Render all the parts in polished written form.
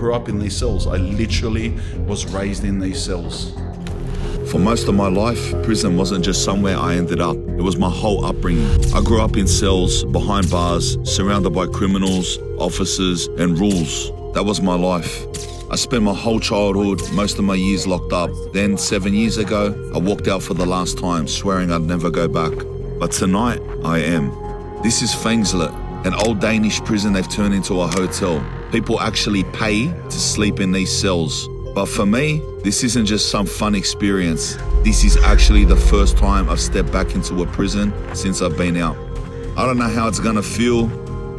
grew up in these cells. I literally was raised in these cells. For most of my life, prison wasn't just somewhere I ended up. It was my whole upbringing. I grew up in cells, behind bars, surrounded by criminals, officers, and rules. That was my life. I spent my whole childhood, most of my years locked up. Then, 7 years ago, I walked out for the last time, swearing I'd never go back. But tonight, I am. This is Fængslet, an old Danish prison they've turned into a hotel. People actually pay to sleep in these cells. But for me, this isn't just some fun experience. This is actually the first time I've stepped back into a prison since I've been out. I don't know how it's gonna feel.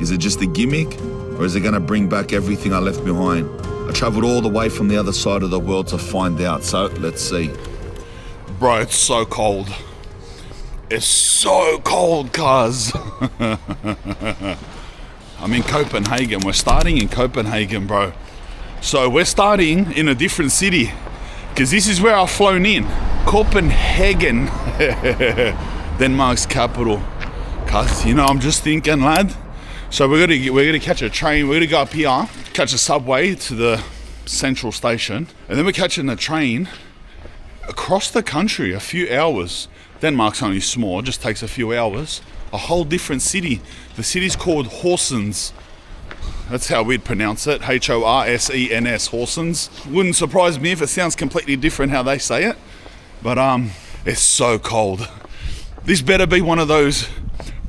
Is it just a gimmick? Or is it gonna bring back everything I left behind? I traveled all the way from the other side of the world to find out, so let's see. Bro, it's so cold. It's so cold, cuz. I'm in Copenhagen. We're starting in Copenhagen, bro. So we're starting in a different city, because this is where I've flown in. Copenhagen, Denmark's capital. Cuz, you know, I'm just thinking, lad. So we're gonna catch a train. We're gonna go up here, catch a subway to the central station, and then we're catching a train across the country, a few hours. Denmark's only small, it just takes a few hours. A whole different city. The city's called Horsens. That's how we'd pronounce it, Horsens, Horsens. Wouldn't surprise me if it sounds completely different how they say it, but it's so cold. This better be one of those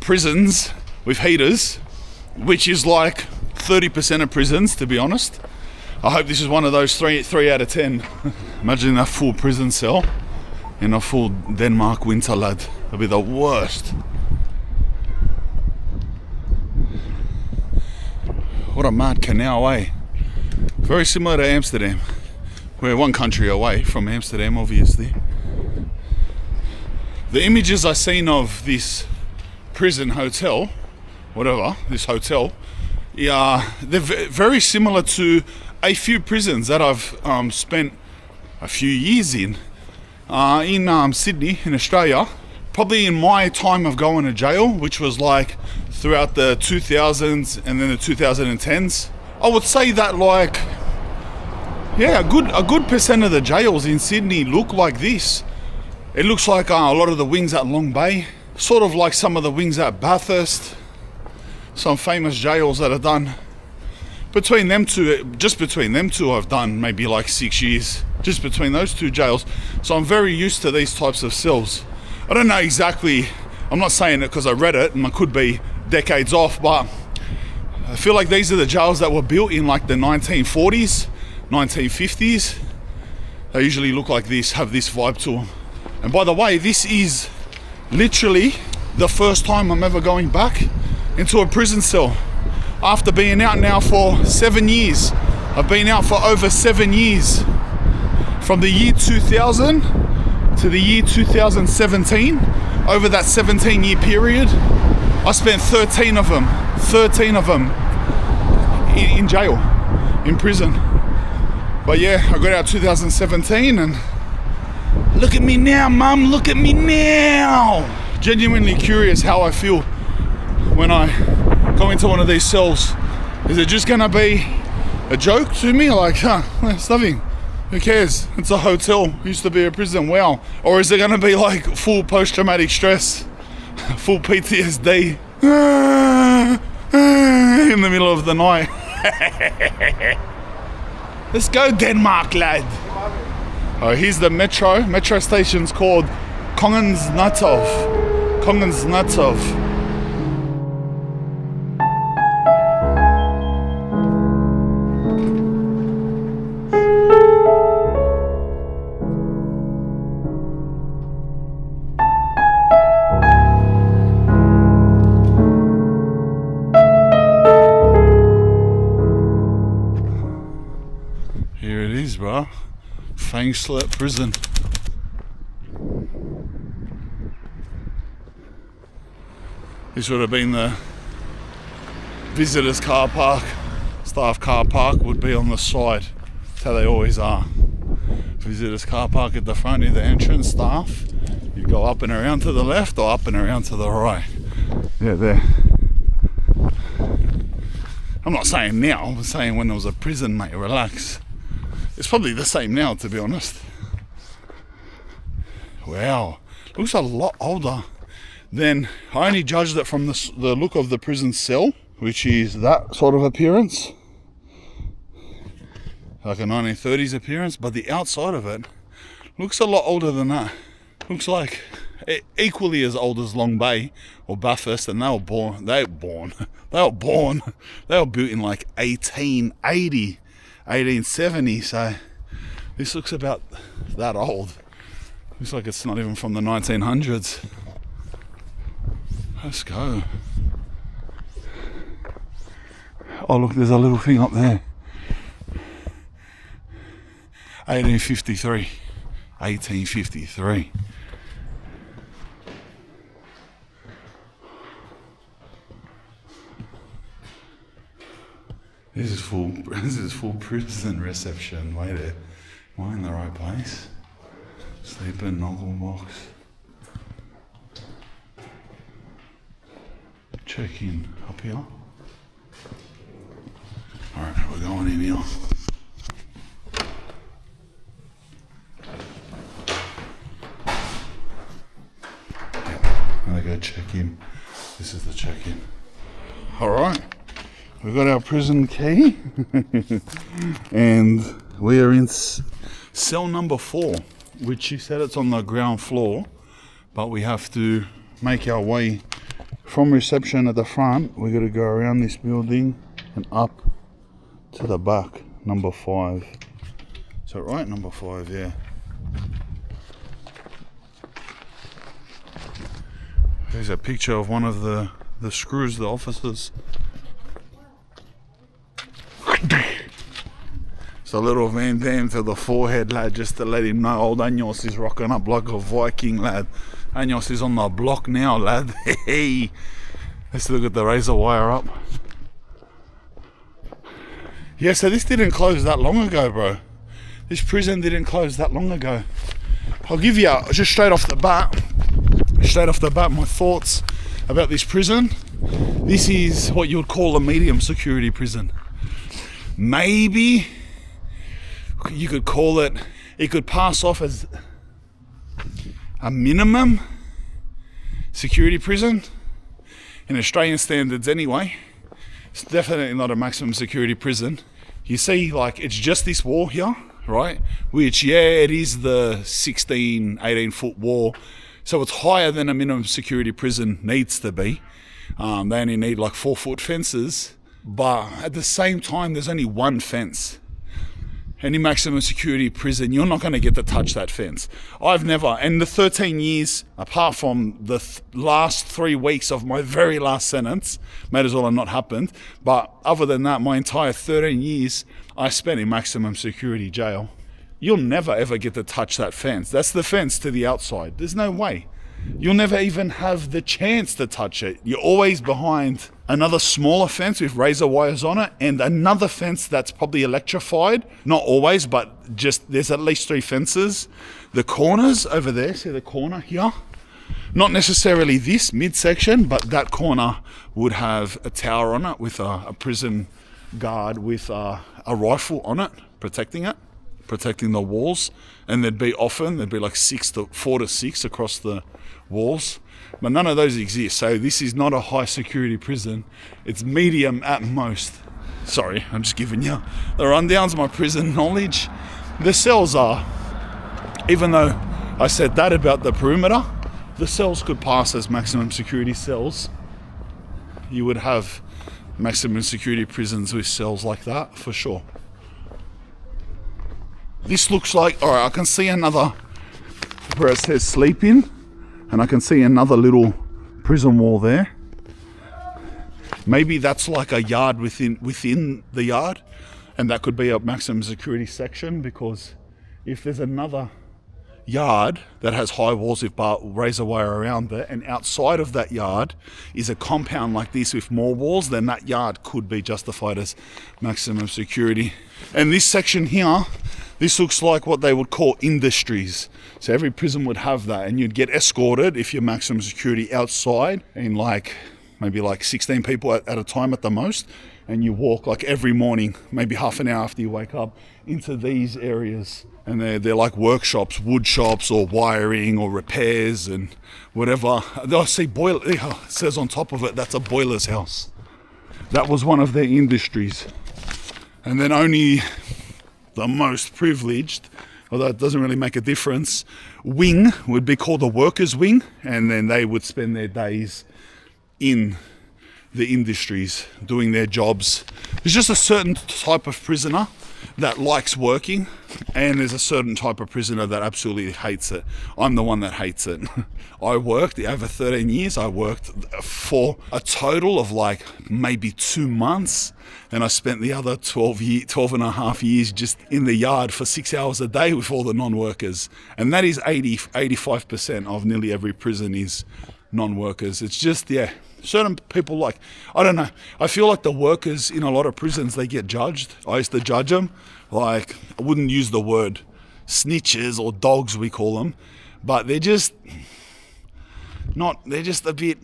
prisons with heaters, which is like 30% of prisons, to be honest. I hope this is one of those 3 out of 10. Imagine a full prison cell in a full Denmark winter, lad. It'll be the worst. What a mad canal, eh? Very similar to Amsterdam. We're one country away from Amsterdam, obviously. The images I've seen of this prison hotel, whatever, this hotel, they're very similar to a few prisons that I've spent a few years in Sydney, in Australia. Probably in my time of going to jail, which was like throughout the 2000s and then the 2010s. I would say that like, yeah, a good percent of the jails in Sydney look like this. It looks like a lot of the wings at Long Bay, sort of like some of the wings at Bathurst, some famous jails that are done. Between them two, just between them two, I've done maybe like 6 years, just between those two jails. So I'm very used to these types of cells. I don't know exactly, I'm not saying it because I read it and I could be decades off, but I feel like these are the jails that were built in like the 1940s, 1950s. They usually look like this, have this vibe to them. And by the way, this is literally the first time I'm ever going back into a prison cell. After being out now for 7 years. I've been out for over 7 years. From the year 2000 to the year 2017. Over that 17-year period, I spent 13 of them in jail, in prison. But yeah, I got out 2017 and look at me now, Mum, look at me now. Genuinely curious how I feel when I go into one of these cells. Is it just gonna be a joke to me? Like, it's nothing. Who cares? It's a hotel. It used to be a prison. Wow. Or is it gonna be like full post-traumatic stress? Full PTSD? In the middle of the night. Let's go Denmark, lad. Oh, here's the metro. Metro station's called Kongens Nytorv. Kongens Nytorv. Here it is, bro. Fængslet prison. This would have been the visitors car park. Staff car park would be on the side. That's how they always are. Visitors car park at the front of the entrance, staff. You go up and around to the left or up and around to the right. Yeah, there. I'm not saying now, I'm saying when there was a prison, mate, relax. It's probably the same now, to be honest. Wow, looks a lot older than, I only judged it from the look of the prison cell, which is that sort of appearance. Like a 1930s appearance, but the outside of it looks a lot older than that. Looks like equally as old as Long Bay or Bathurst, and they were built in like 1880, 1870, so this looks about that old. Looks like it's not even from the 1900s. Let's go. Oh look, there's a little thing up there. 1853. 1853. This is full prison reception. Wait it. Am I in the right place? Sleeper novel box. Check in up here. Alright, we're going in here. I'm gonna go check in. This is the check-in. Alright. We've got our prison key. And we are in cell number 4, which she said it's on the ground floor, but we have to make our way from reception at the front. We're going to go around this building and up to the back, number 5. Is that right? Number 5, yeah. There's a picture of one of the screws, the officers. It's a little Van Damme to the forehead, lad, just to let him know old Anyos is rocking up like a Viking, lad. Anyos is on the block now, lad. Hey, let's look at the razor wire up. Yeah, so this didn't close that long ago, bro. This prison didn't close that long ago. I'll give you, just straight off the bat, my thoughts about this prison. This is what you would call a medium security prison. Maybe you could call it, it could pass off as a minimum security prison in Australian standards anyway. It's definitely not a maximum security prison. You see, like, it's just this wall here, right? Which, yeah, it is the 16, 18 foot wall. So it's higher than a minimum security prison needs to be. They only need like 4 foot fences. But at the same time, there's only one fence. Any maximum security prison, you're not going to get to touch that fence. I've never, in the 13 years, apart from the last 3 weeks of my very last sentence, may as well have not happened, but other than that, my entire 13 years I spent in maximum security jail. You'll never ever get to touch that fence. That's the fence to the outside. There's no way. You'll never even have the chance to touch it. You're always behind another smaller fence with razor wires on it and another fence that's probably electrified. Not always, but just there's at least 3 fences. The corners over there, see the corner here? Not necessarily this midsection, but that corner would have a tower on it with a prison guard with a rifle on it, protecting the walls. And there'd be like 4 to 6 across the walls, but none of those exist. So this is not a high security prison. It's medium at most. Sorry, I'm just giving you the rundowns, my prison knowledge. The cells are, even though I said that about the perimeter, the cells could pass as maximum security cells. You would have maximum security prisons with cells like that for sure. This looks like, alright, I can see another where it says sleep in, and I can see another little prison wall there. Maybe that's like a yard within the yard, and that could be a maximum security section, because if there's another yard that has high walls with razor wire around it, and outside of that yard is a compound like this with more walls, then that yard could be justified as maximum security. And this section here, this looks like what they would call industries. So every prison would have that, and you'd get escorted if you're maximum security outside, and maybe 16 people at a time at the most. and you walk like every morning, maybe half an hour after you wake up, into these areas. And they're like workshops, wood shops, or wiring, or repairs, and whatever. I see boiler. It says on top of it, that's a boiler's house. That was one of their industries. And then only the most privileged, although it doesn't really make a difference, wing would be called a workers' wing, and then they would spend their days in the industries doing their jobs. There's just a certain type of prisoner that likes working, and there's a certain type of prisoner that absolutely hates it. I'm the one that hates it. I worked over 13 years. I worked for a total of like maybe 2 months, and I spent the other 12 and a half years just in the yard for 6 hours a day with all the non-workers. And that is 85% of nearly every prison is non-workers. It's just, certain people, like, I don't know, I feel like the workers in a lot of prisons, they get judged. I used to judge them. Like, I wouldn't use the word snitches or dogs, we call them, but they're just a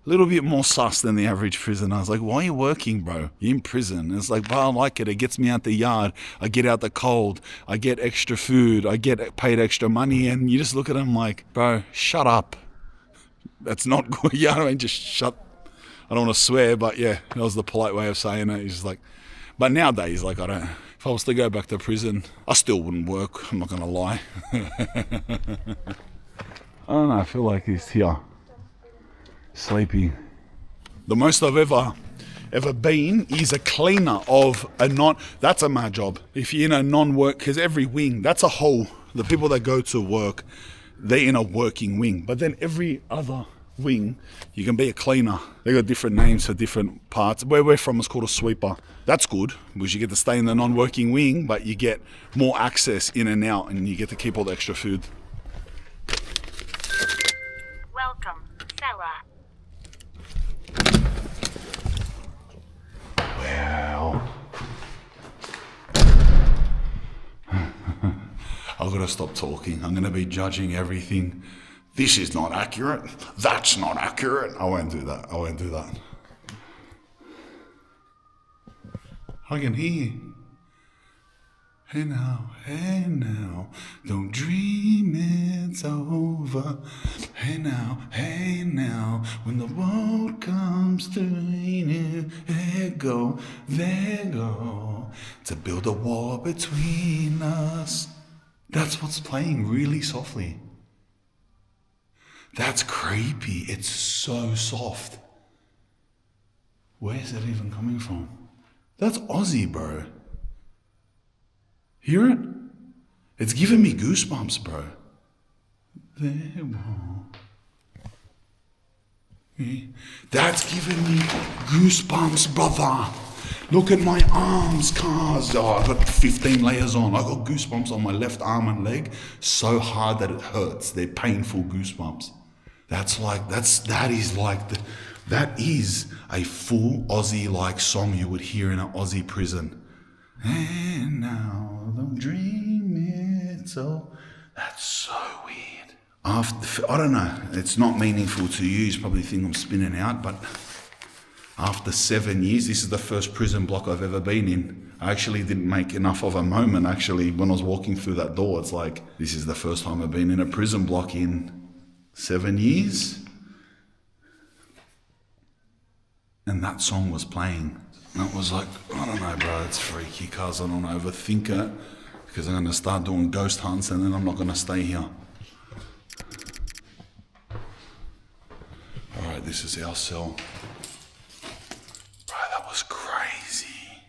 little bit more sus than the average prisoner. I was like, why are you working, bro? You're in prison. And it's like, but I like it. It gets me out the yard. I get out the cold. I get extra food. I get paid extra money. And you just look at them like, bro, shut up. That's not good. Yeah, I mean, just shut. I don't want to swear, but yeah, that was the polite way of saying it. He's just like, but nowadays, like, if I was to go back to prison, I still wouldn't work. I'm not going to lie. I don't know. I feel like he's here, sleepy. The most I've ever been is a cleaner of that's a mad job. If you're in a non-work, because every wing, that's a whole, the people that go to work, they're in a working wing. But then every other wing, you can be a cleaner. They got different names for different parts. Where we're from is called a sweeper. That's good because you get to stay in the non-working wing, but you get more access in and out, and you get to keep all the extra food. Welcome, fella. Wow. I've got to stop talking. I'm going to be judging everything. This is not accurate. That's not accurate. I won't do that. I can hear you. Hey now, don't dream it's over. Hey now, when the world comes to you, there go, to build a wall between us. That's what's playing really softly. That's creepy. It's so soft. Where's it even coming from? That's Aussie, bro. Hear it? It's giving me goosebumps, bro. That's giving me goosebumps, brother. Look at my arms, cars. Oh, I got 15 layers on. I got goosebumps on my left arm and leg so hard that it hurts. They're painful goosebumps. That is a full Aussie like song you would hear in an Aussie prison. And now don't dream it so. That's so weird. I don't know. It's not meaningful to you. You probably think I'm spinning out, but after 7 years, this is the first prison block I've ever been in. I actually didn't make enough of a moment. Actually, when I was walking through that door, it's like, this is the first time I've been in a prison block in 7 years. And that song was playing. And it was like, I don't know, bro, it's freaky, cuz I don't overthink it, because I'm going to start doing ghost hunts and then I'm not going to stay here. Alright, this is our cell. Bro, that was crazy.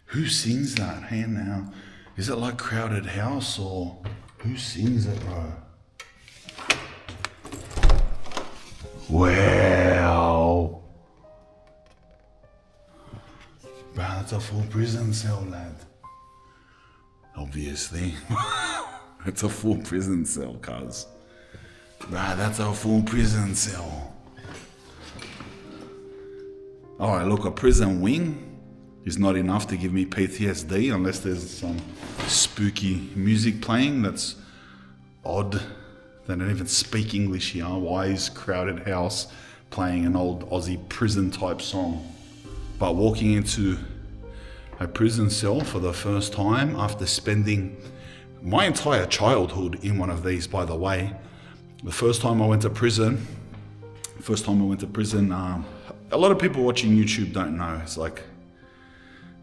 Who sings that? Hey now. Is it like Crowded House or who sings it, bro? Wow. Bro, that's a full prison cell, lad. Obviously. It's a full prison cell, cuz. Bro, that's a full prison cell. Alright, look, a prison wing is not enough to give me PTSD unless there's some spooky music playing that's odd. They don't even speak English here. Why is Crowded House playing an old Aussie prison type song? But walking into a prison cell for the first time after spending my entire childhood in one of these, by the way. The first time I went to prison, a lot of people watching YouTube don't know. It's like,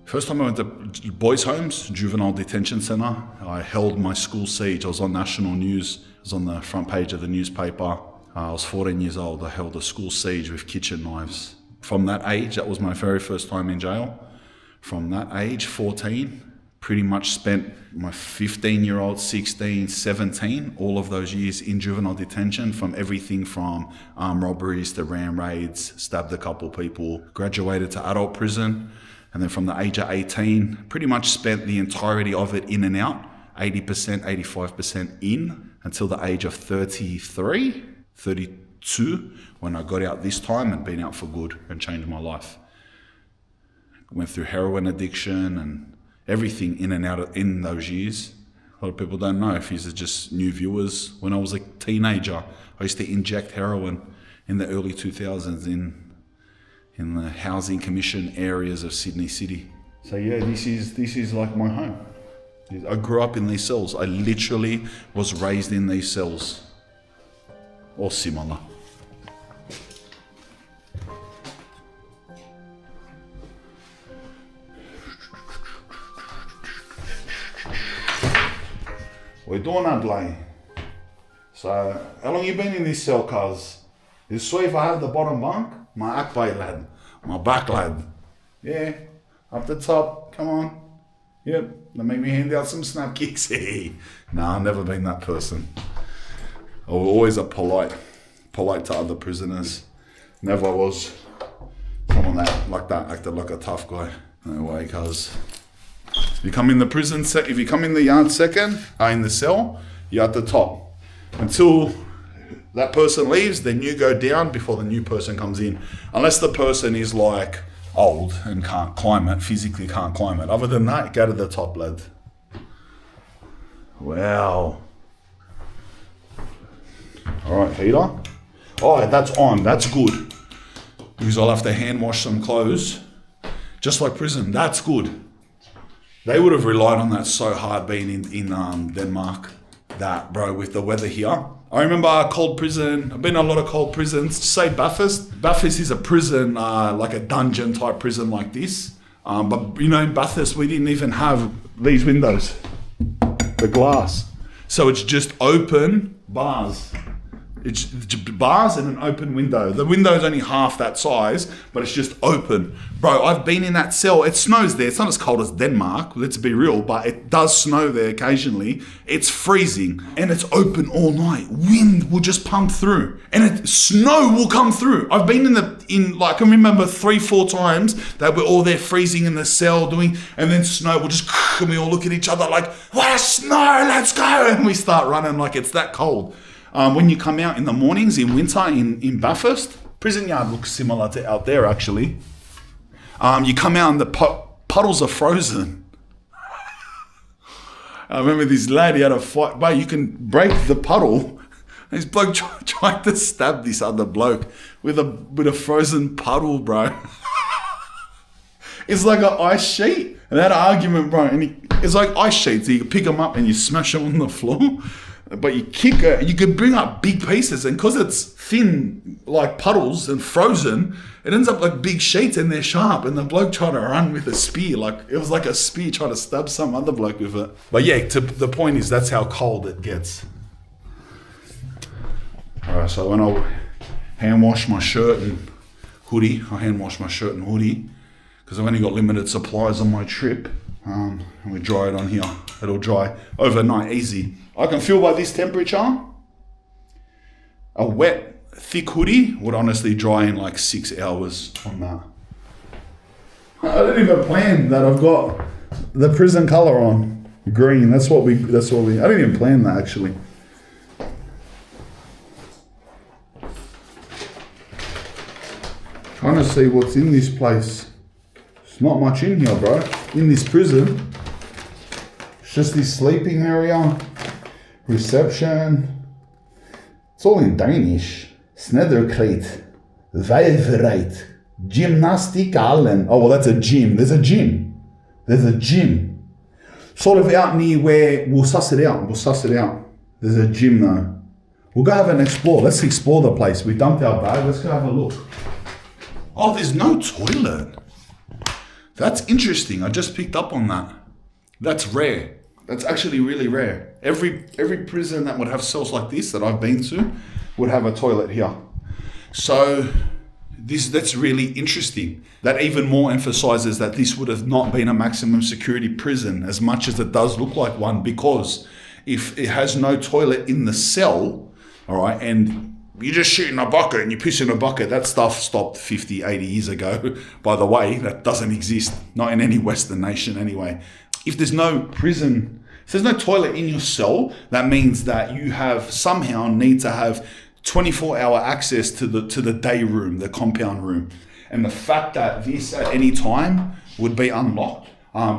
first time I went to boys' homes, juvenile detention center. I held my school siege. I was on national news. I was on the front page of the newspaper. I was 14 years old. I held a school siege with kitchen knives. From that age, that was my very first time in jail. From that age, 14, pretty much spent my 15-year-old, 16, 17, all of those years in juvenile detention, from everything from armed robberies to ram raids, stabbed a couple people, graduated to adult prison, and then from the age of 18, pretty much spent the entirety of it in and out, 80%, 85% in, until the age of 33, 32, when I got out this time and been out for good and changed my life. Went through heroin addiction and everything in and out in those years. A lot of people don't know. If these are just new viewers, when I was a teenager, I used to inject heroin in the early 2000s in the housing commission areas of Sydney City. So yeah, this is like my home. I grew up in these cells. I literally was raised in these cells, or similar. We're doing Adelaide. So, how long you been in this cell, cuz? Is sweet if I have the bottom bunk? My akbay lad. My back lad. Yeah, up the top, come on. Yep, they make me hand out some snap kicks. Hey. Nah, I've never been that person. I was always a polite to other prisoners. Never was someone that acted like a tough guy. No way, cuz. If you come in the prison, if you come in the yard second, in the cell, you're at the top. Until that person leaves, then you go down before the new person comes in. Unless the person is like old and can't climb it, physically can't climb it. Other than that, go to the top, lad. Wow. All right, heater. Oh, that's on, that's good. Because I'll have to hand wash some clothes. Just like prison, that's good. They would have relied on that so hard being in Denmark. That, bro, with the weather here. I remember a cold prison. I've been in a lot of cold prisons. Say Bathurst. Bathurst is a prison, like a dungeon type prison like this. But you know, in Bathurst, we didn't even have these windows. The glass. So it's just open bars. It's bars and an open window. The window's only half that size, but it's just open. Bro, I've been in that cell. It snows there. It's not as cold as Denmark, let's be real, but it does snow there occasionally. It's freezing and it's open all night. Wind will just pump through and snow will come through. I've been I can remember 3-4 times that we're all there freezing in the cell and then snow will just, and we all look at each other like, what, snow, let's go. And we start running like it's that cold. When you come out in the mornings in winter in Bathurst, prison yard looks similar to out there actually. You come out and the puddles are frozen. I remember this lad, he had a fight, but you can break the puddle. This bloke tried to stab this other bloke with a frozen puddle, bro. It's like an ice sheet. And they had an argument, bro, and it's like ice sheets. So you pick them up and you smash them on the floor. But you kick it, you can bring up big pieces, and because it's thin, like puddles and frozen, it ends up like big sheets and they're sharp. And the bloke tried to run with a spear, like it was like a spear trying to stab some other bloke with it. But yeah, the point is that's how cold it gets. All right, so when I hand wash my shirt and hoodie, because I've only got limited supplies on my trip, and we dry it on here. It'll dry overnight, easy. I can feel by this temperature, a wet, thick hoodie would honestly dry in like 6 hours on that. I didn't even plan that I've got the prison colour on. Green, that's what we, I didn't even plan that actually. Trying to see what's in this place. There's not much in here, bro. In this prison. It's just this sleeping area. Reception. It's all in Danish. Snederkleed. Vijverheid. Gymnastikhallen. Oh, well, that's a gym. There's a gym. There's a gym. Sort of out near where... We'll suss it out. There's a gym, though. We'll go have an explore. Let's explore the place. We dumped our bag. Let's go have a look. Oh, there's no toilet. That's interesting. I just picked up on that. That's rare. That's actually really rare. Every prison that would have cells like this that I've been to would have a toilet here. So that's really interesting. That even more emphasizes that this would have not been a maximum security prison as much as it does look like one, because if it has no toilet in the cell, all right, and you just shit in a bucket and you piss in a bucket, that stuff stopped 50, 80 years ago. By the way, that doesn't exist, not in any Western nation anyway. If there's no prison, if there's no toilet in your cell, that means that you have somehow need to have 24-hour access to the day room, the compound room. And the fact that this at any time would be unlocked,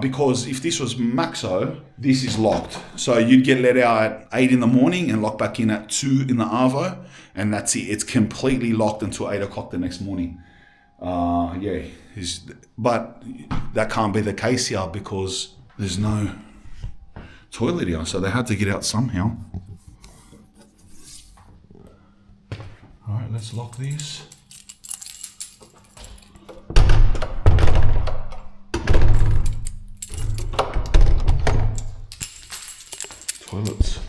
because if this was Maxo, this is locked. So you'd get let out at 8 in the morning and locked back in at 2 in the Arvo, and that's it. It's completely locked until 8 o'clock the next morning. But that can't be the case here because there's no toilet here, so they had to get out somehow. All right, let's lock these. Toilets.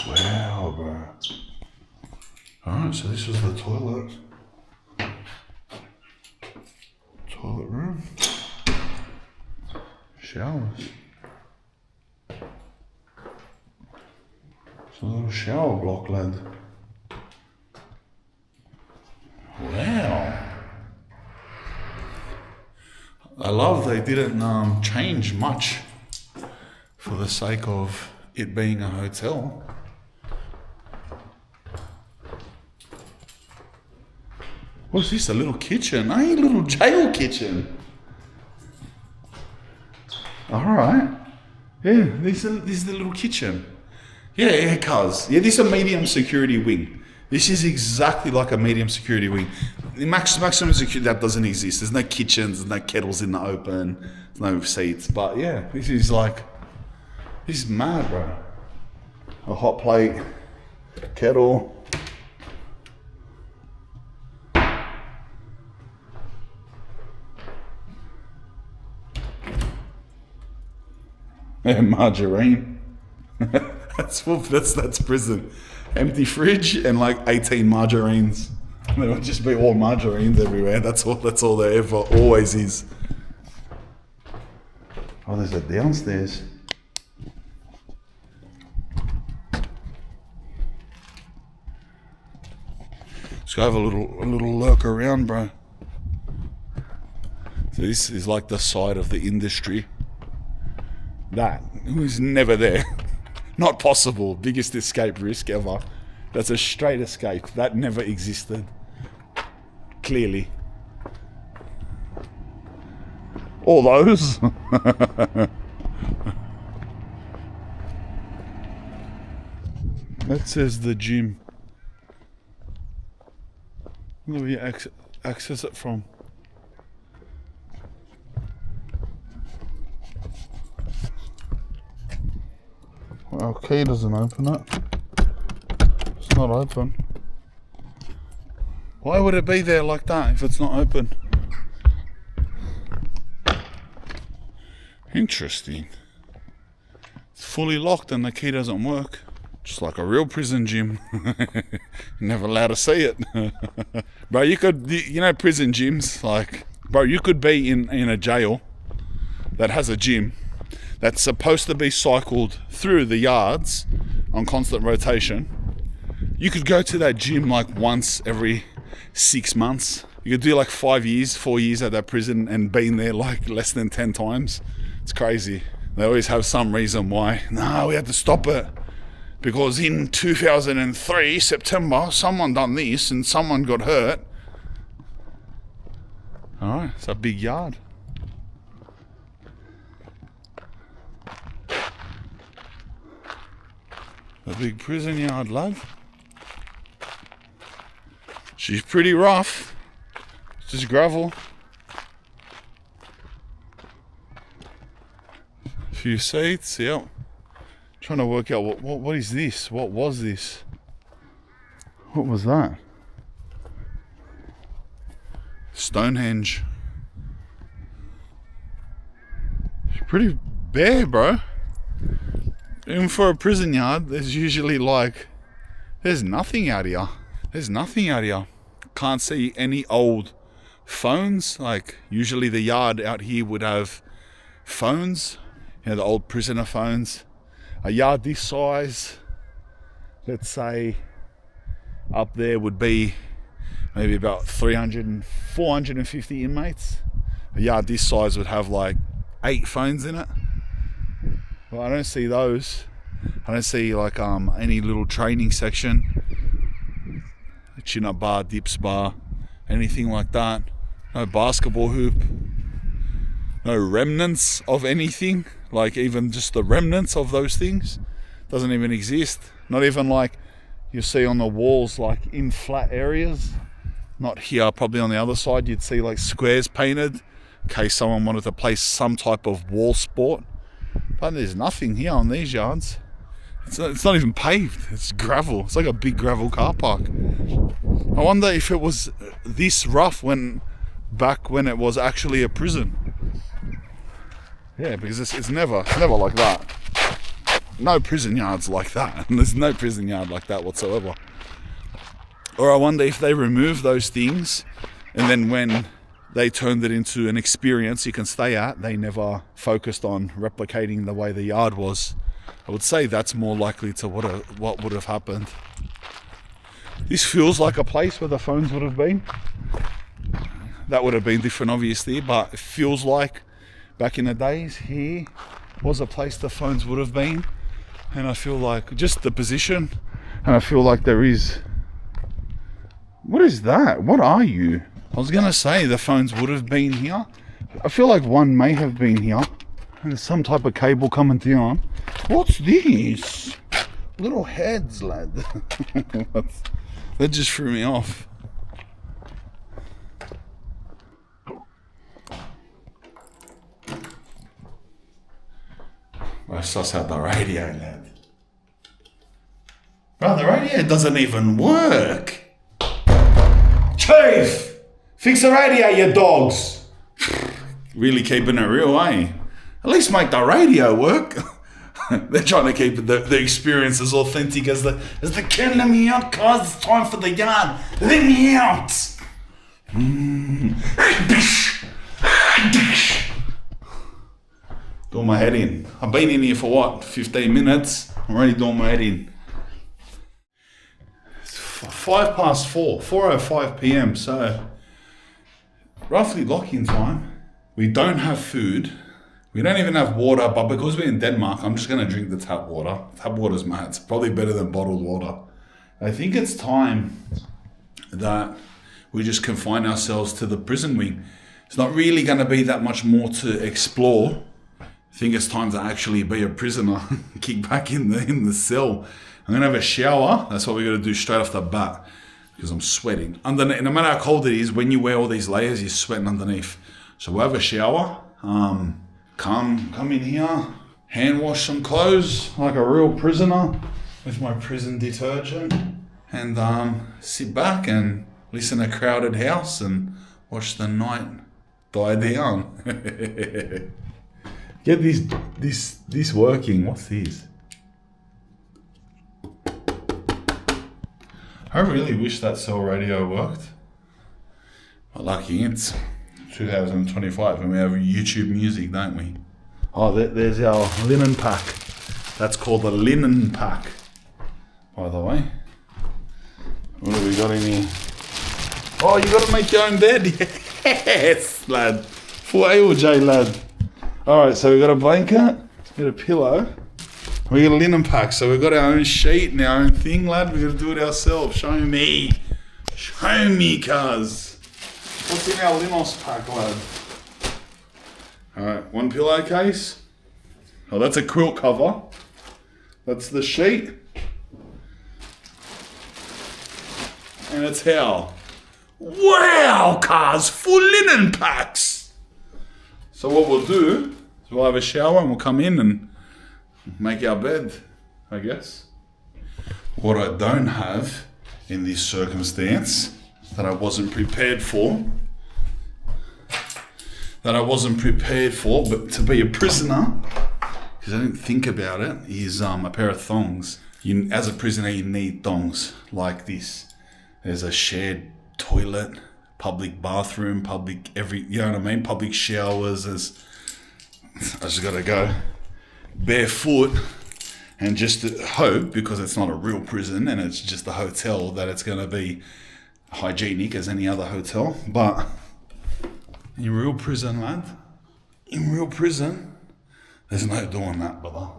Wow, bro. Alright, so this was the toilet. Toilet room. Showers. It's a little shower block, lad. Wow. I love they didn't change much for the sake of it being a hotel. What's this, a little kitchen? Hey, a little jail kitchen. Alright. Yeah, this is the little kitchen. Yeah, cuz. Yeah, this is a medium security wing. This is exactly like a medium security wing. In maximum security, that doesn't exist. There's no kitchens, there's no kettles in the open, there's no seats. But yeah, this is mad, bro. A hot plate, kettle. Yeah, margarine. That's prison. Empty fridge and like 18 margarines. There would just be all margarines everywhere. That's all there ever always is. Oh, there's a downstairs. Let's go have a little lurk around, bro. So this is like the side of the industry. That was never there. Not possible. Biggest escape risk ever. That's a straight escape. That never existed. Clearly. All those. That says the gym. Where do you access it from? Well, key doesn't open it. It's not open. Why would it be there like that if it's not open? Interesting. It's fully locked and the key doesn't work. Just like a real prison gym. You're never allowed to see it. Bro, prison gyms, like, bro, you could be in a jail that has a gym that's supposed to be cycled through the yards on constant rotation. You could go to that gym like once every 6 months. You could do like 4 years at that prison and been there like less than 10 times. It's crazy. They always have some reason why. No, we had to stop it. Because in 2003, September, someone done this and someone got hurt. Alright, it's a big yard. A big prison yard, love. She's pretty rough. It's just gravel. Few seats, yep. Trying to work out what is this? What was this? What was that? Stonehenge. It's pretty bare, bro. Even for a prison yard, there's usually like, there's nothing out here. There's nothing out here. Can't see any old phones. Like, usually the yard out here would have phones. You know, the old prisoner phones. A yard this size, let's say, up there would be maybe about 450 inmates. A yard this size would have like 8 phones in it. Well, I don't see those. I don't see like any little training section, chin-up bar, dips bar, anything like that. No basketball hoop. No remnants of anything, like even just the remnants of those things doesn't even exist. Not even like you see on the walls, like in flat areas. Not here, probably on the other side you'd see like squares painted in case someone wanted to play some type of wall sport. But there's nothing here on these yards. It's not even paved, it's gravel. It's like a big gravel car park. I wonder if it was this rough back when it was actually a prison. Yeah, because it's never like that. No prison yards like that. And there's no prison yard like that whatsoever. Or I wonder if they remove those things and then when they turned it into an experience you can stay at, they never focused on replicating the way the yard was. I would say that's more likely to what would have happened. This feels like a place where the phones would have been. That would have been different obviously, but it feels like back in the days here was a place the phones would have been. And I feel like just the position, and I feel like there is... What is that? What are you? I was gonna say the phones would have been here. I feel like one may have been here. And there's some type of cable coming down. What's this? Little heads, lad. That just threw me off. I suss out the radio, lad. Bro, the radio doesn't even work. Chief! Fix the radio, you dogs! Really keeping it real, eh? At least make the radio work. They're trying to keep the experience as authentic as the can. Let me out, cuz. It's time for the yard. Let me out. Doing my head in. I've been in here for what? 15 minutes. I'm already doing my head in. It's 4:05, 4:05 p.m. So roughly lock-in time. We don't have food. We don't even have water, but because we're in Denmark, I'm just going to drink the tap water. Tap water's mad. It's probably better than bottled water. I think it's time that we just confine ourselves to the prison wing. It's not really going to be that much more to explore. I think it's time to actually be a prisoner. Kick back in the cell. I'm going to have a shower. That's what we're going to do straight off the bat because I'm sweating. Underneath, no matter how cold it is, when you wear all these layers, you're sweating underneath. So we'll have a shower. Come in here, hand wash some clothes like a real prisoner with my prison detergent, and sit back and listen to Crowded House and watch the night die down. Get this working. What's this? I really wish that cell radio worked. But lucky it's 2025 and we have YouTube music, don't we? Oh, there's our linen pack. That's called a linen pack, by the way. What have we got in here? Oh, you got to make your own bed. Yes, lad. For ALJ, lad. All right, so we got a blanket, we got a pillow, we got a linen pack. So we got our own sheet and our own thing, lad. We got to do it ourselves. Show me, cuz. What's in our Limos pack, lad? Alright, one pillowcase. Oh, that's a quilt cover. That's the sheet. And a towel. Wow, cars, full linen packs. So what we'll do is we'll have a shower and we'll come in and make our bed, I guess. What I don't have in this circumstance that I wasn't prepared for, but to be a prisoner, because I didn't think about it, is a pair of thongs. As a prisoner, you need thongs like this. There's a shared toilet, public bathroom, you know what I mean? Public showers. I just gotta go barefoot and just hope, because it's not a real prison and it's just a hotel, that it's gonna be hygienic as any other hotel. But in real prison, lad, there's no doing that, brother.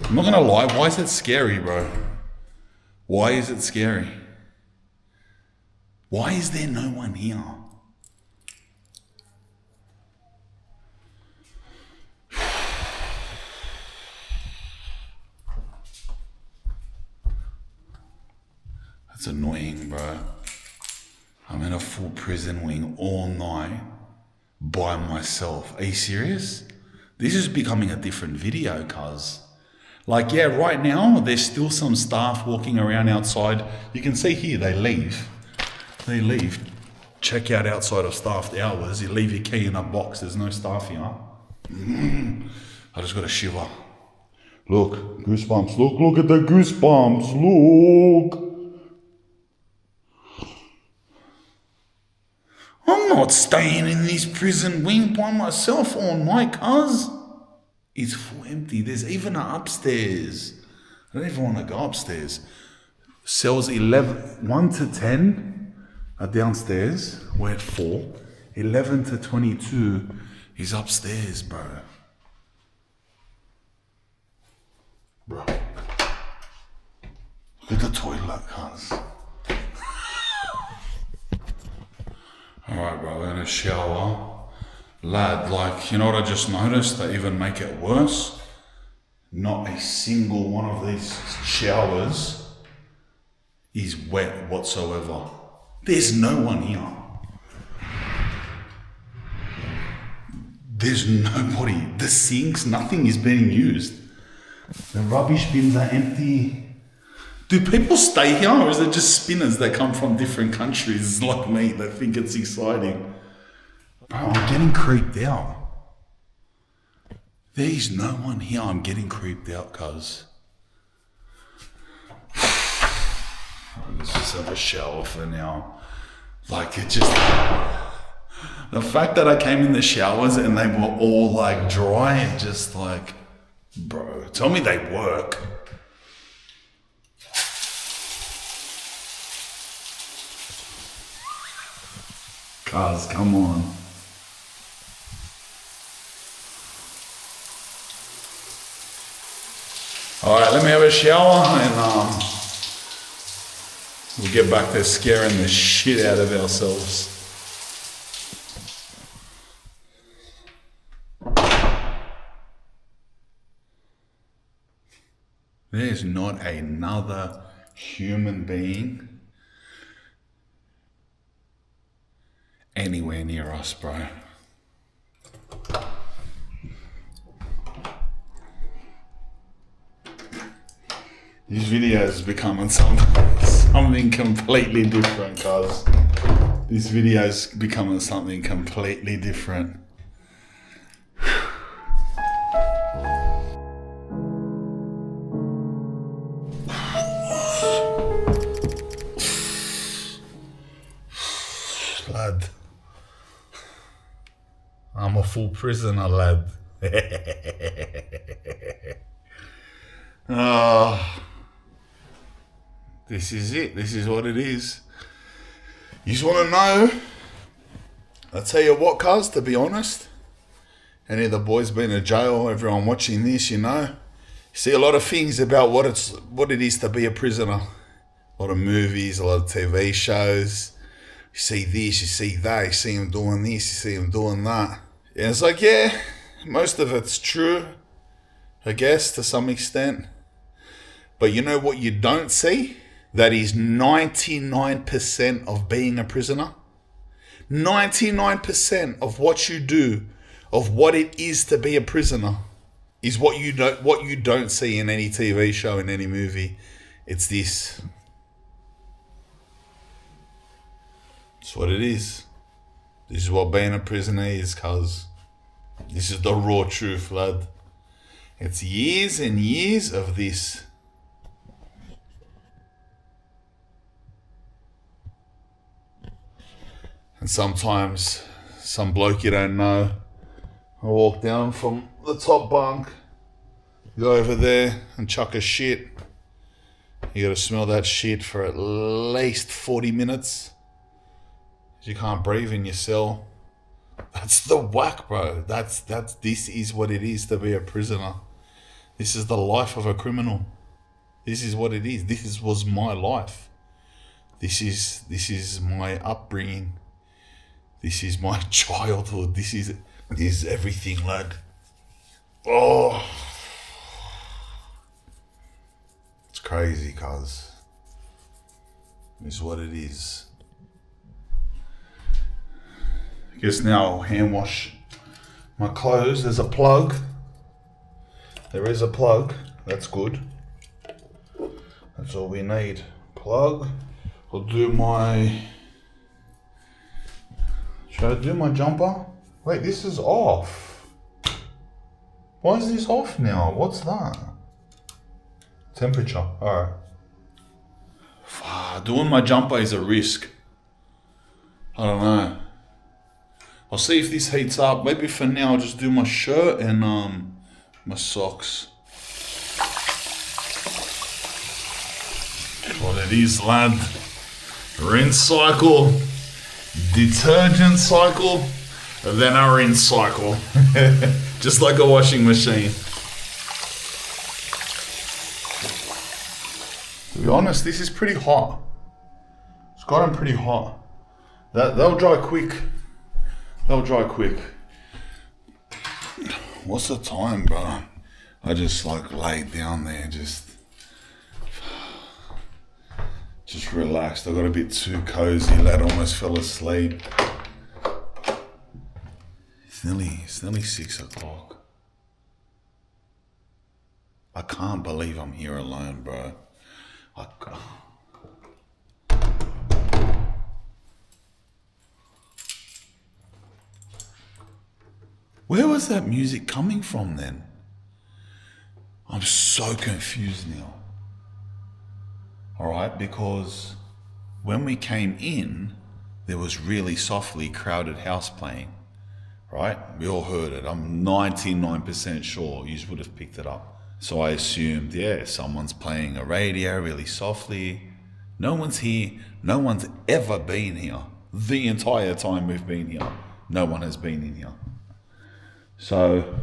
I'm not gonna lie, why is it scary, bro? Why is it scary? Why is there no one here? That's annoying, bro. I'm in a full prison wing all night by myself. Are you serious? This is becoming a different video, cuz. Like, yeah, right now, there's still some staff walking around outside. You can see here, they leave. Check out outside of staffed hours. You leave your key in a box. There's no staff here. I just got a shiver. Look, goosebumps. Look at the goosebumps. Look. I'm not staying in this prison wing by myself all night, cuz. It's full empty. There's even an upstairs. I don't even want to go upstairs. Cells 1 to 10 are downstairs. We're at 4. 11 to 22 is upstairs, bro. Look at the toilet, cuz. Alright, bro, we're gonna shower. Lad, like, you know what I just noticed? They even make it worse. Not a single one of these showers is wet whatsoever. There's no one here. There's nobody. The sinks, nothing is being used. The rubbish bins are empty. Do people stay here, or is it just spinners that come from different countries like me that think it's exciting? Bro, I'm getting creeped out. There's no one here. I'm getting creeped out, cuz. Let's just have a shower for now. Like, it just... The fact that I came in the showers and they were all like dry and just like... Bro, tell me they work. Cuz, come on. Alright, let me have a shower and we'll get back to scaring the shit out of ourselves. There's not another human being anywhere near us, bro. This video is becoming something completely different, cuz. This video is becoming something completely different. Lad. I'm a full prisoner, lad. This is it. This is what it is. You just want to know? I'll tell you what, cuz, to be honest. Any of the boys been in jail, everyone watching this, you know. See a lot of things about what it is to be a prisoner. A lot of movies, a lot of TV shows. You see this, you see that, you see him doing this, you see him doing that. And it's like, yeah, most of it's true, I guess, to some extent. But you know what you don't see? that is 99% of being a prisoner? 99% of what you do, of what it is to be a prisoner, is what you don't see in any TV show, in any movie. It's this. It's what it is. This is what being a prisoner is, cuz. This is the raw truth, lad. It's years and years of this. And sometimes, some bloke you don't know, I walk down from the top bunk, go over there and chuck a shit. You gotta smell that shit for at least 40 minutes. You can't breathe in your cell. That's the whack, bro. This is what it is to be a prisoner. This is the life of a criminal. This is what it is. Was my life. This is my upbringing. This is my childhood. This is everything, lad. Oh, it's crazy, cuz. It's what it is. I guess now I'll hand wash my clothes. There's a plug. There is a plug. That's good. That's all we need. Plug. I'll do my... Should I do my jumper? Wait, this is off. Why is this off now? What's that? Temperature. Alright. Doing my jumper is a risk. I don't know. I'll see if this heats up. Maybe for now I'll just do my shirt and my socks. What it is, lad. Rinse cycle, detergent cycle, and then a rinse cycle. Just like a washing machine. To be honest, this is pretty hot. It's gotten pretty hot. That'll dry quick. They'll dry quick. What's the time, bro? I just laid down there, just relaxed. I got a bit too cozy, lad. Almost fell asleep. It's nearly 6 o'clock. I can't believe I'm here alone, bro. Where was that music coming from then? I'm so confused now. Alright, because when we came in, there was really softly Crowded House playing. Right? We all heard it. I'm 99% sure you would have picked it up. So I assumed, yeah, someone's playing a radio really softly. No one's here. No one's ever been here. The entire time we've been here, no one has been in here. So,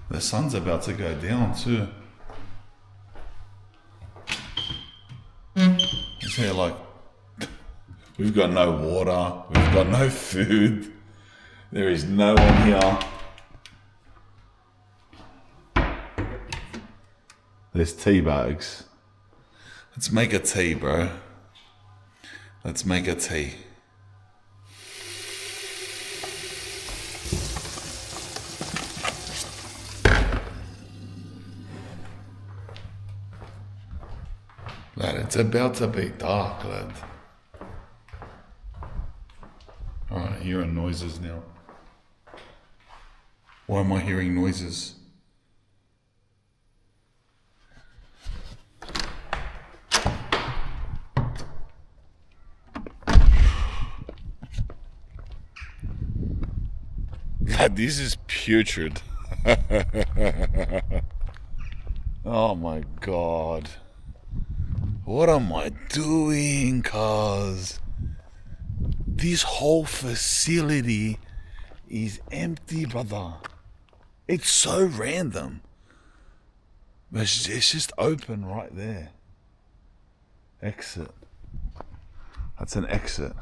the sun's about to go down too. It's here like, we've got no water, we've got no food, there is no one here. There's tea bags. Let's make a tea, bro. Let's make a tea. Lad, it's about to be dark, lad. Alright, hearing noises now. Why am I hearing noises? Lad, this is putrid. Oh my god. What am I doing, cuz? This whole facility is empty, brother. It's so random. But it's just open right there. Exit. That's an exit.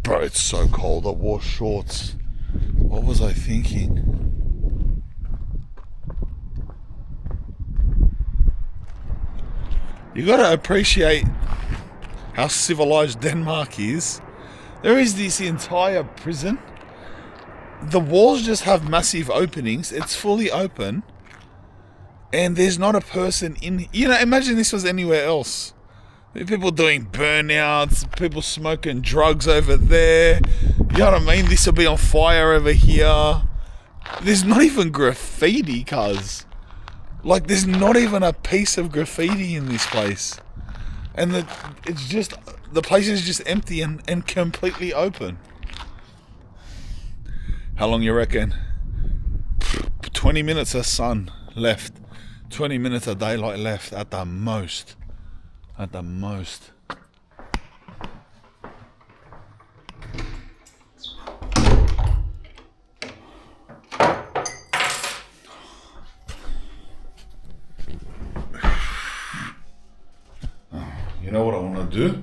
Bro, it's so cold. I wore shorts. What was I thinking? You gotta appreciate how civilized Denmark is. There is this entire prison. The walls just have massive openings. It's fully open. And there's not a person in... You know, imagine this was anywhere else. People doing burnouts, people smoking drugs over there. You know what I mean? This will be on fire over here. There's not even graffiti, cuz. Like, there's not even a piece of graffiti in this place. And the place is just empty and completely open. How long you reckon? 20 minutes of sun left. 20 minutes of daylight left at the most. At the most. You know what I want to do?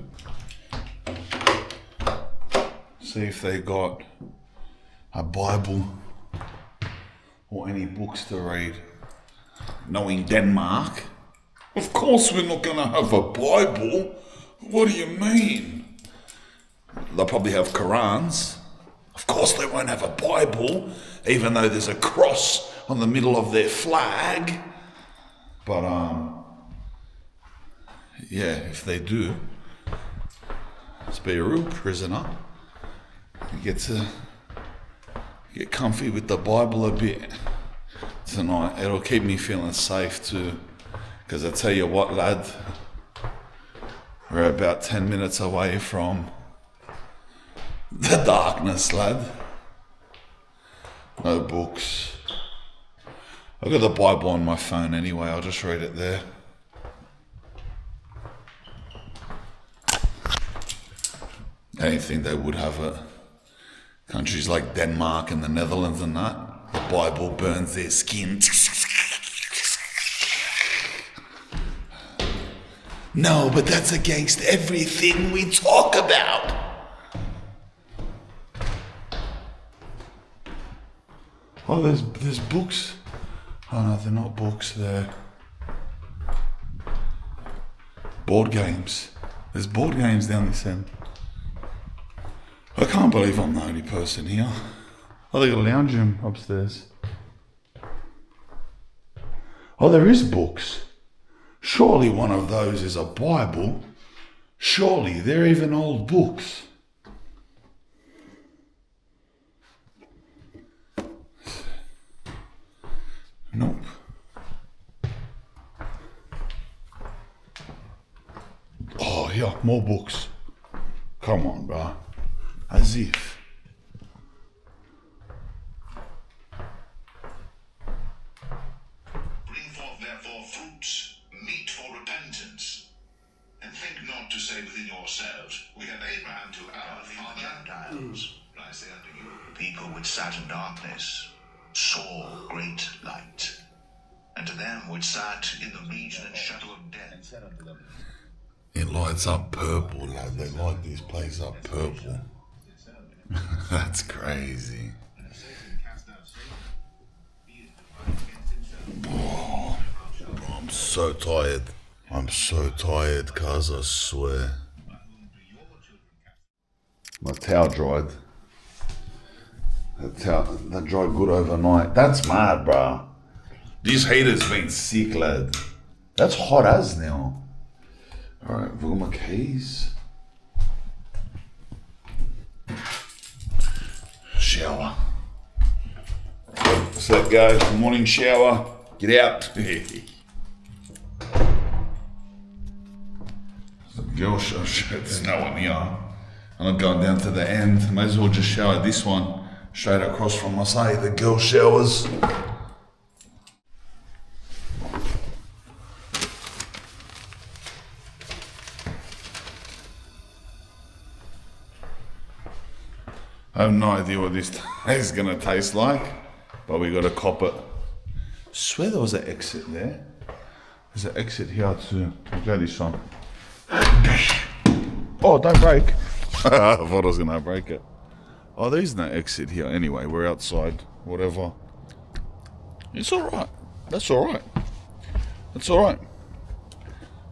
See if they got a Bible or any books to read. Knowing Denmark, of course we're not going to have a Bible. What do you mean? They'll probably have Qurans. Of course they won't have a Bible, even though there's a cross on the middle of their flag. But, yeah, if they do, let's be a real prisoner. You get comfy with the Bible a bit tonight. It'll keep me feeling safe too. Because I tell you what, lad, we're about 10 minutes away from the darkness, lad. No books. I've got the Bible on my phone anyway, I'll just read it there. I don't think they would have it. Countries like Denmark and the Netherlands and that, the Bible burns their skin. No, but that's against everything we talk about. Oh, there's books. Oh no, they're not books, they're board games. There's board games down this end. I can't believe I'm the only person here. Oh, they got a lounge room upstairs. Oh, there is books. Surely one of those is a Bible. Surely they're even old books. Nope. Oh, yeah, more books. Come on, bro. As if. Bring forth therefore fruits, meet for repentance, and think not to say within yourselves, we have Abraham to our father. Gentiles, I say unto you, the people which sat in darkness saw great light, and to them which sat in the region and shadow of death. It lights up purple, lad. They light this place up purple. That's crazy. Oh, I'm so tired. I'm so tired, cuz I swear. My towel dried. That dried good overnight. That's mad, bro. This heater's been sick, lad. That's hot as now. Alright, I've got my keys. Shower. Let's let go. Morning shower. Get out. Girl shower. There's no one here. I'm not going down to the end. May as well just shower this one straight across from Marseille. The girl showers. I have no idea what this is going to taste like, but we got to cop it. I swear there was an exit there. There's an exit here too. I'll go this one. Oh, don't break. I thought I was going to break it. Oh, there is no exit here. Anyway, we're outside. Whatever. It's alright. That's alright. That's alright.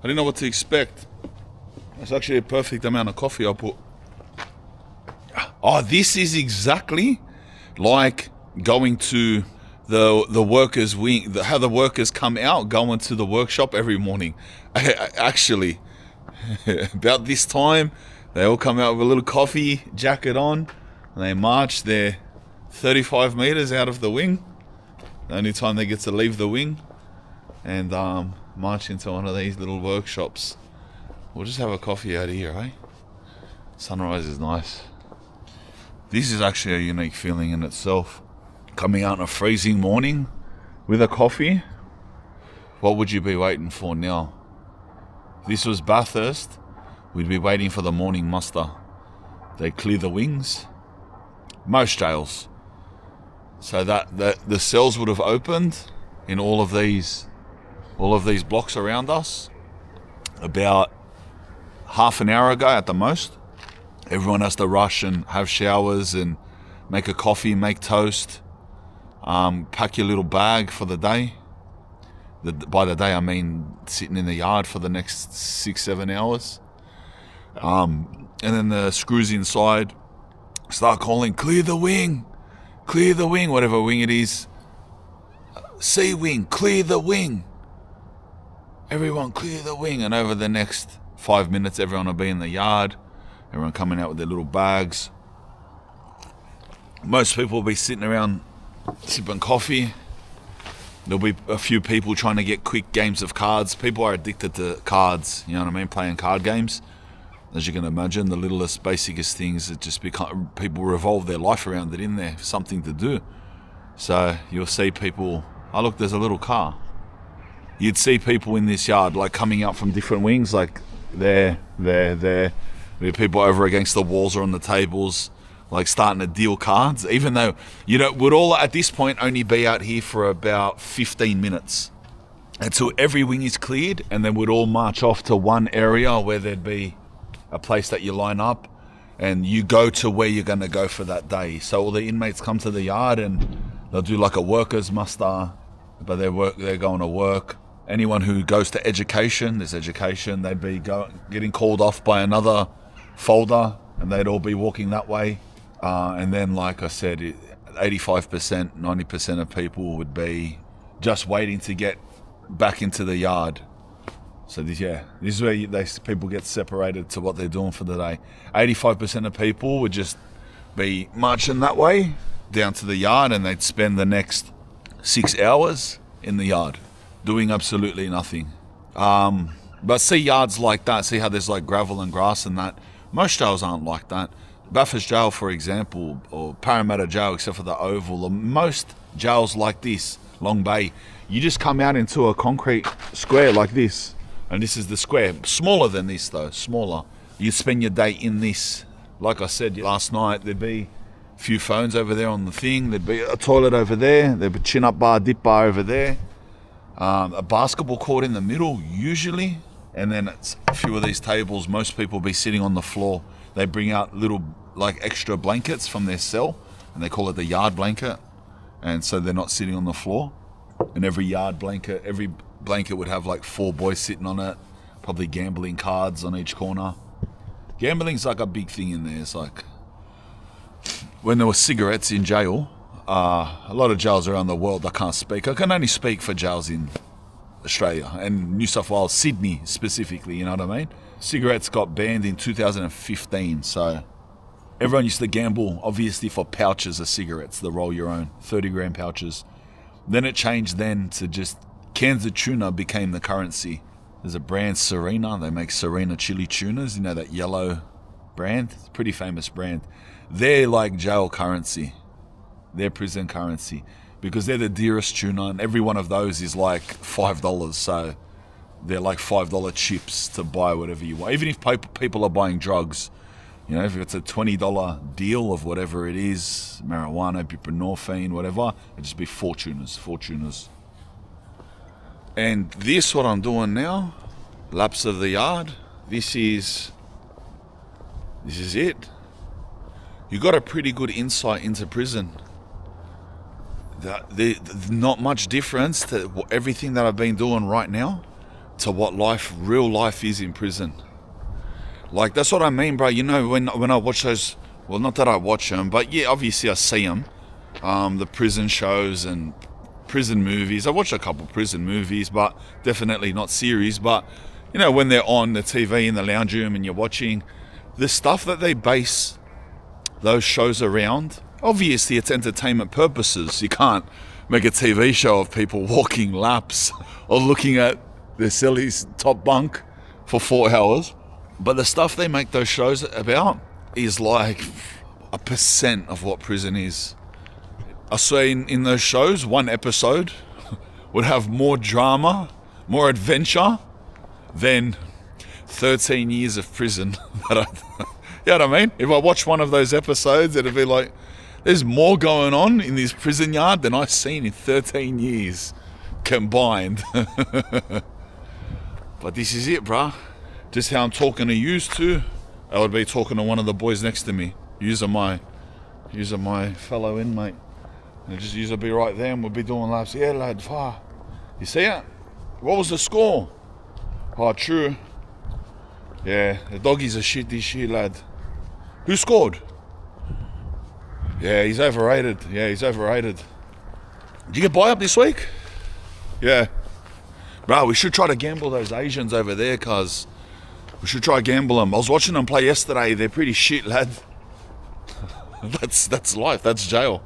didn't know what to expect. That's actually a perfect amount of coffee I put. Oh, this is exactly like going to the workers' wing, how the workers come out, going to the workshop every morning. Actually, about this time, they all come out with a little coffee jacket on, and they march their 35 meters out of the wing. The only time they get to leave the wing, and march into one of these little workshops. We'll just have a coffee out here, eh? Sunrise is nice. This is actually a unique feeling in itself. Coming out on a freezing morning with a coffee. What would you be waiting for now? If this was Bathurst, we'd be waiting for the morning muster. They clear the wings. Most jails. So that the cells would have opened in all of these blocks around us about half an hour ago at the most. Everyone has to rush and have showers and make a coffee, make toast, pack your little bag for the day. By the day, I mean sitting in the yard for the next 6-7 hours. And then the screws inside start calling, clear the wing, whatever wing it is. C wing, clear the wing. Everyone clear the wing. And over the next 5 minutes, everyone will be in the yard. Everyone coming out with their little bags. Most people will be sitting around sipping coffee. There'll be a few people trying to get quick games of cards. People are addicted to cards, you know what I mean? Playing card games. As you can imagine, the littlest, basicest things that just become, people revolve their life around it in there, something to do. So you'll see people, oh look, there's a little car. You'd see people in this yard like coming out from different wings, like there. There'd be people over against the walls or on the tables, like starting to deal cards, even though, would all at this point only be out here for about 15 minutes until every wing is cleared, and then we'd all march off to one area where there'd be a place that you line up and you go to where you're going to go for that day. So all the inmates come to the yard and they'll do like a workers muster, but they're going to work. Anyone who goes to education, there's education, they'd be getting called off by another folder, and they'd all be walking that way. And then, like I said, 85%, 90% of people would be just waiting to get back into the yard. So this is where people get separated to what they're doing for the day. 85% of people would just be marching that way down to the yard, and they'd spend the next 6 hours in the yard doing absolutely nothing. But see yards like that, see how there's like gravel and grass and that. Most jails aren't like that. Bathurst Jail, for example, or Parramatta Jail, except for the Oval, or most jails like this, Long Bay, you just come out into a concrete square like this. And this is the square. Smaller than this though, smaller. You spend your day in this. Like I said last night, there'd be a few phones over there on the thing. There'd be a toilet over there. There'd be a chin-up bar, dip bar over there. A basketball court in the middle, usually. And then it's a few of these tables, most people be sitting on the floor. They bring out little like extra blankets from their cell, and they call it the yard blanket. And so they're not sitting on the floor. And every blanket would have like 4 boys sitting on it, probably gambling cards on each corner. Gambling's like a big thing in there. It's like when there were cigarettes in jail, a lot of jails around the world, I can't speak. I can only speak for jails in Australia and New South Wales, Sydney specifically, you know what I mean? Cigarettes got banned in 2015, so everyone used to gamble, obviously, for pouches of cigarettes, the roll your own, 30-gram pouches. Then it changed to just cans of tuna became the currency. There's a brand, Serena. They make Serena chili tunas. You know that yellow brand? It's a pretty famous brand. They're like jail currency. They're prison currency. Because they're the dearest tuna, and every one of those is like $5. So they're like $5 chips to buy whatever you want. Even if people are buying drugs, if it's a $20 deal of whatever it is, marijuana, buprenorphine, whatever, it'd just be 4 tunas. And this, what I'm doing now, laps of the yard, this is it. You got a pretty good insight into prison. There's not much difference to everything that I've been doing right now. to what real life is in prison. Like, that's what I mean, bro. You know, when I watch those, well, not that I watch them, but yeah, obviously I see them, the prison shows and prison movies. I watch a couple prison movies, but definitely not series. But, you know, when they're on the TV in the lounge room and you're watching the stuff that they base those shows around, obviously it's entertainment purposes. You can't make a TV show of people walking laps or looking at their silly's top bunk for 4 hours. But the stuff they make those shows about is like 1% of what prison is. I say in those shows, one episode would have more drama, more adventure than 13 years of prison. You know what I mean? If I watch one of those episodes, it'd be like, there's more going on in this prison yard than I've seen in 13 years combined. But this is it, bruh. Just how I'm talking to yous too. I would be talking to one of the boys next to me. Yous are my fellow inmate. And just yous will be right there and we'll be doing laps. Yeah, lad, far. You see it? What was the score? Oh, true. Yeah, the doggies are shit this year, lad. Who scored? Yeah, he's overrated. Did you get buy up this week? Yeah. Bro, we should try to gamble those Asians over there, cuz we should try to gamble them. I was watching them play yesterday. They're pretty shit, lad. That's life. That's jail.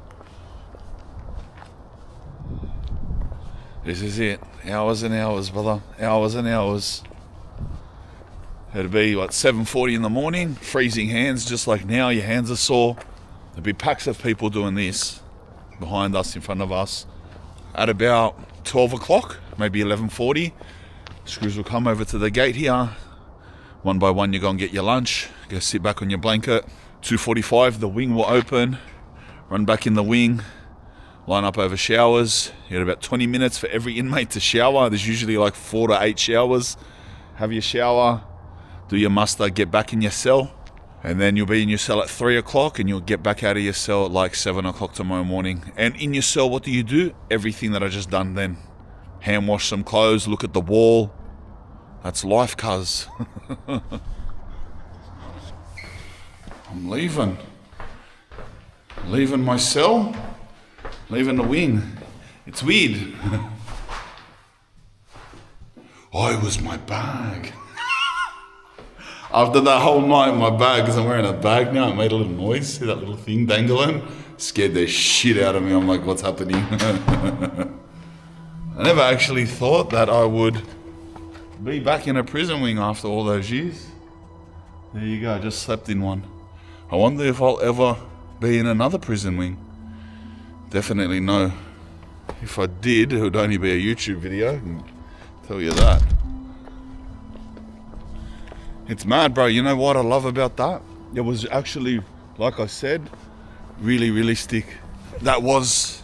This is it. Hours and hours, brother. Hours and hours. It'd be, 7:40 in the morning, freezing hands just like now. Your hands are sore. There'd be packs of people doing this behind us, in front of us. At about 12 o'clock, maybe 11:40, screws will come over to the gate here. One by one, you go and get your lunch. Go sit back on your blanket. 2:45, the wing will open. Run back in the wing. Line up over showers. You got about 20 minutes for every inmate to shower. There's usually like 4 to 8 showers. Have your shower. Do your muster. Get back in your cell. And then you'll be in your cell at 3 o'clock and you'll get back out of your cell at like 7 o'clock tomorrow morning. And in your cell, what do? Everything that I just done then. Hand wash some clothes, look at the wall. That's life, cuz. I'm leaving. Leaving my cell. Leaving the wing. It's weird. Oh, it was my bag. After that whole night, my bag, because I'm wearing a bag now, it made a little noise. See that little thing dangling? Scared the shit out of me. I'm like, what's happening? I never actually thought that I would be back in a prison wing after all those years. There you go, I just slept in one. I wonder if I'll ever be in another prison wing. Definitely no. If I did, it would only be a YouTube video, I can tell you that. It's mad, bro. You know what I love about that? It was actually, like I said, really realistic. That was,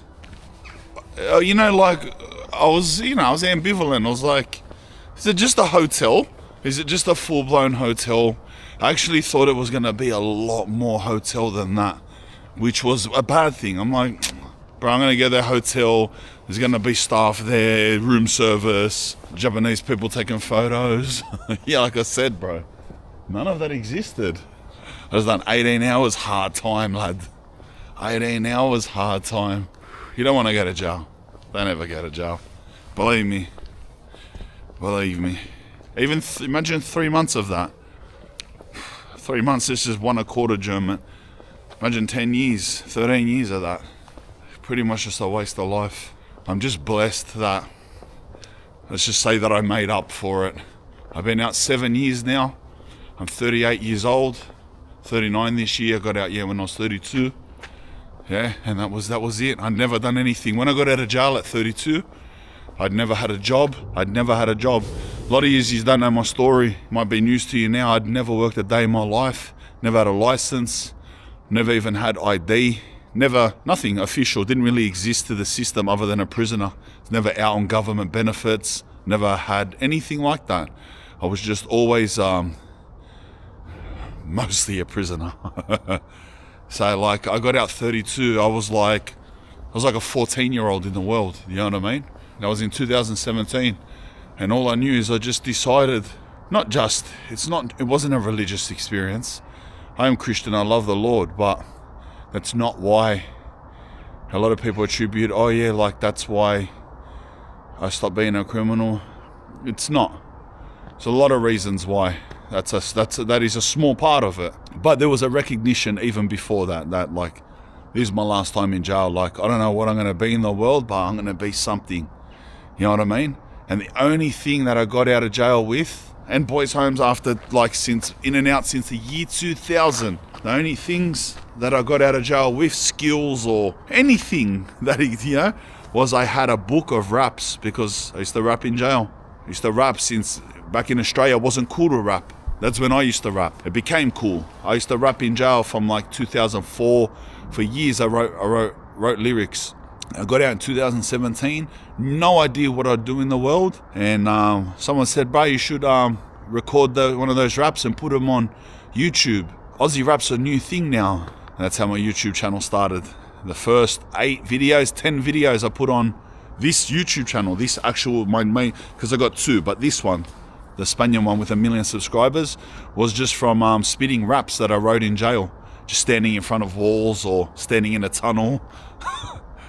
like, I was ambivalent. I was like, is it just a hotel? Is it just a full-blown hotel? I actually thought it was going to be a lot more hotel than that, which was a bad thing. I'm like, bro, I'm going to get a hotel. There's going to be staff there, room service, Japanese people taking photos. Yeah, like I said, bro. None of that existed. I was done 18 hours hard time, lad. 18 hours hard time. You don't want to go to jail. Don't ever go to jail. Believe me. Even imagine 3 months of that. 3 months, this is 1.25 German. Imagine 10 years, 13 years of that. Pretty much just a waste of life. I'm just blessed that, let's just say that I made up for it. I've been out 7 years now. I'm 38 years old, 39 this year. I got out when I was 32. Yeah, and that was it. I'd never done anything. When I got out of jail at 32, I'd never had a job. A lot of you don't know my story. It might be news to you now. I'd never worked a day in my life. Never had a license. Never even had ID. Nothing official. Didn't really exist to the system other than a prisoner. Never out on government benefits. Never had anything like that. I was just always mostly a prisoner. So like I got out 32, I was like a 14-year-old in the world, you know what I mean? That was in 2017. And all I knew is I just decided, it wasn't a religious experience. I am Christian, I love the Lord, but that's not why. A lot of people attribute, oh yeah, like that's why I stopped being a criminal. It's not. There's a lot of reasons why. That is a small part of it. But there was a recognition even before that like, this is my last time in jail. Like, I don't know what I'm going to be in the world, but I'm going to be something. You know what I mean? And the only thing that I got out of jail with, and boys' homes after, like, since in and out since the year 2000, the only things that I got out of jail with, skills or anything that, was I had a book of raps, because I used to rap in jail. I used to rap since back in Australia. It wasn't cool to rap. That's when I used to rap. It became cool. I used to rap in jail from like 2004. For years I wrote lyrics. I got out in 2017. No idea what I'd do in the world. And someone said, bro, you should record one of those raps and put them on YouTube. Aussie rap's a new thing now. And that's how my YouTube channel started. The first 10 videos I put on this YouTube channel, this actual, my main, because I got two, but this one, the Spanian one with 1 million subscribers, was just from spitting raps that I wrote in jail. Just standing in front of walls or standing in a tunnel,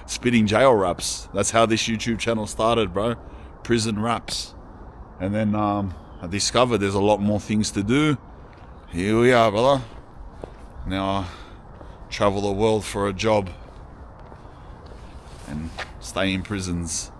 spitting jail raps. That's how this YouTube channel started, bro. Prison raps. And then I discovered there's a lot more things to do. Here we are, brother. Now I travel the world for a job and stay in prisons.